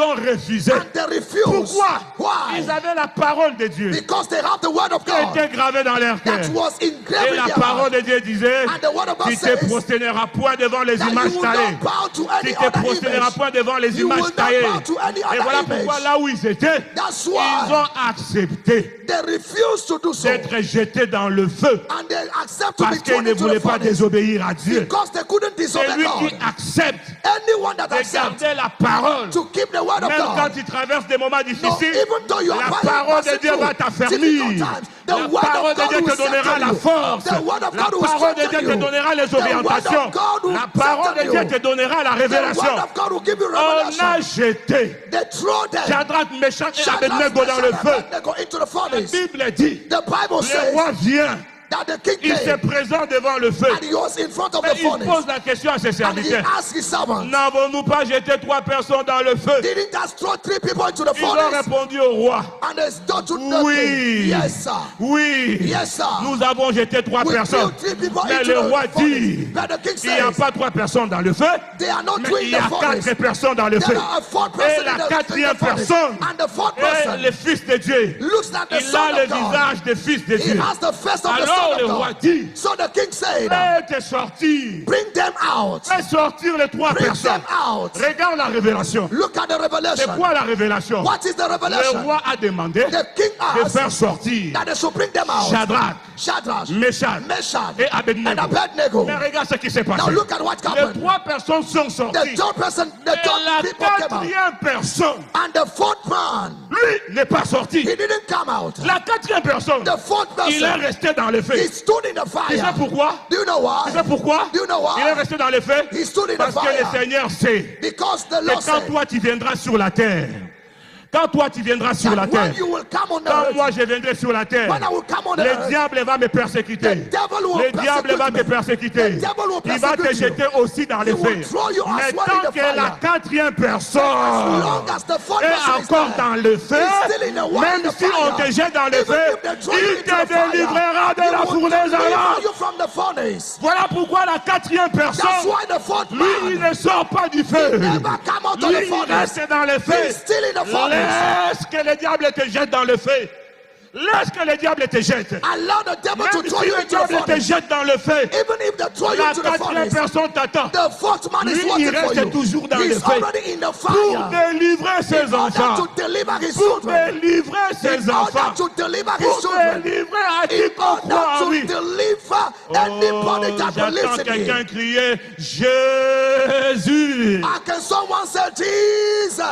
ont refusé. And they refused. Pourquoi? Why? Ils avaient la parole de Dieu Because they have the word of qui God était gravée dans leur cœur. that was engraved Et in la their parole heart. de Dieu disait, And the word of God tu te says prosterneras point devant les that you images will taillées. not bow to Tu any te other prosterneras image. point devant les You will images not taillées. bow to any Et other voilà image. pourquoi là où ils étaient, That's ils why ont accepté they refused to do so. d'être jetés dans le feu And they accept to parce be qu'ils thrown ne into the voulaient pas furnace désobéir à Dieu. because they couldn't C'est disobey lui qui God. accepte Anyone that de accepts garder la parole. to keep the word of Même quand God, tu traverses des moments no, difficiles, even though you are la parole de passing Dieu va through t'affermir. difficult times, the La word parole of de God Dieu will te donnera strengthen la you. force. The word of La God will parole de Dieu strengthen te you. donnera les The word orientations. of God will La parole de strengthen Dieu you. te donnera la The révélation. word of God will give you On a revelation. jeté They throw them, Shadrach, Meshach et Shadrach, Abednego dans le Meshach, feu. and Abednego into the La furnace. Bible dit, The Bible le says roi vient, that the king il se came présente devant le feu. and he was in front of Mais the il furnace. pose la question à ses And he serviteurs. asked his servants, N'avons-nous pas jeté 3 personnes dans le feu? didn't us throw 3 people into the Ils ont furnace? répondu au roi. And they stood to the Oui. king. Yes, sir. Oui, Yes, sir. nous avons jeté 3 We personnes. threw 3 people Mais into le the roi furnace. dit, But the king il n'y a says, pas 3 personnes dans le feu, they are not mais three il in y a the furnace. 4 personnes dans le feu. There are a 4th Et person la in the 4e furnace. personne And the 4th est person le Fils de Dieu. looks like the Il a son le of God. visage du Fils de He Dieu. has the face of the Alors son le of roi God. dit, So the king said, faites sortir. bring them out. Faites sortir les 3 Bring personnes. them out. Regarde la révélation. Look at the C'est revelation. quoi la révélation? What is the Le revelation? roi a demandé The king de faire asked sortir that they should bring them out. Shadrach, Shadrach, Meshach Meshach, et and Abednego. Abednego. Mais regarde ce qui s'est passé. Now look at what Les happened. 3 personnes sont The sorties. 3rd person, the Et 3rd la people came out. 4e personne, And the 4th man, lui, n'est pas sorti. he didn't come out. La 4e personne, The 4th il est person, resté dans le feu. he stood in the Tu sais fire. pourquoi? Do you know why? Tu sais pourquoi? Do you know why? Il est resté dans le feu. He stood in the Parce que le fire. Seigneur sait Because the que Lord quand said toi tu viendras sur la terre, quand toi tu viendras sur la that terre, when you will come on quand earth, moi je viendrai sur la terre, when I will come on le earth, diable va me persécuter. the devil will Le diable va te persecute me. persécuter. The devil will Il va te persecute you. jeter aussi dans He le will feu. throw you as Mais well tant in the que la fire. 4e As personne long as the 4th est person is encore there, dans le feu, he's still in the water, in même the si on fire. te jette dans le Even feu, if they throw you il into te the fire, délivrera de he la will fournaise deliver ardente. you from the furnace. Voilà pourquoi la 4e That's personne, why the 4th lui, il man, ne sort pas du feu. he never come out of Lui, the il furnace. reste dans le feu. He's still in the furnace. Laisse que le diable te jette dans le feu. Laisse que le diable te jette. Allow the devil to Même throw si you le into the diable te furnace. jette dans le feu, Even if they throw you la into the 4e furnace, personne t'attend the 4th man is Lui, il waiting for reste you. toujours dans le He's feu. already in the pour fire. délivrer ses In order enfants. to deliver his Pour children. délivrer ses In enfants. order to deliver his Pour children. délivrer à In quiconque croit en order to lui. deliver anybody that J'attends believes in quelqu'un him. crier Jésus. Can someone say Jesus?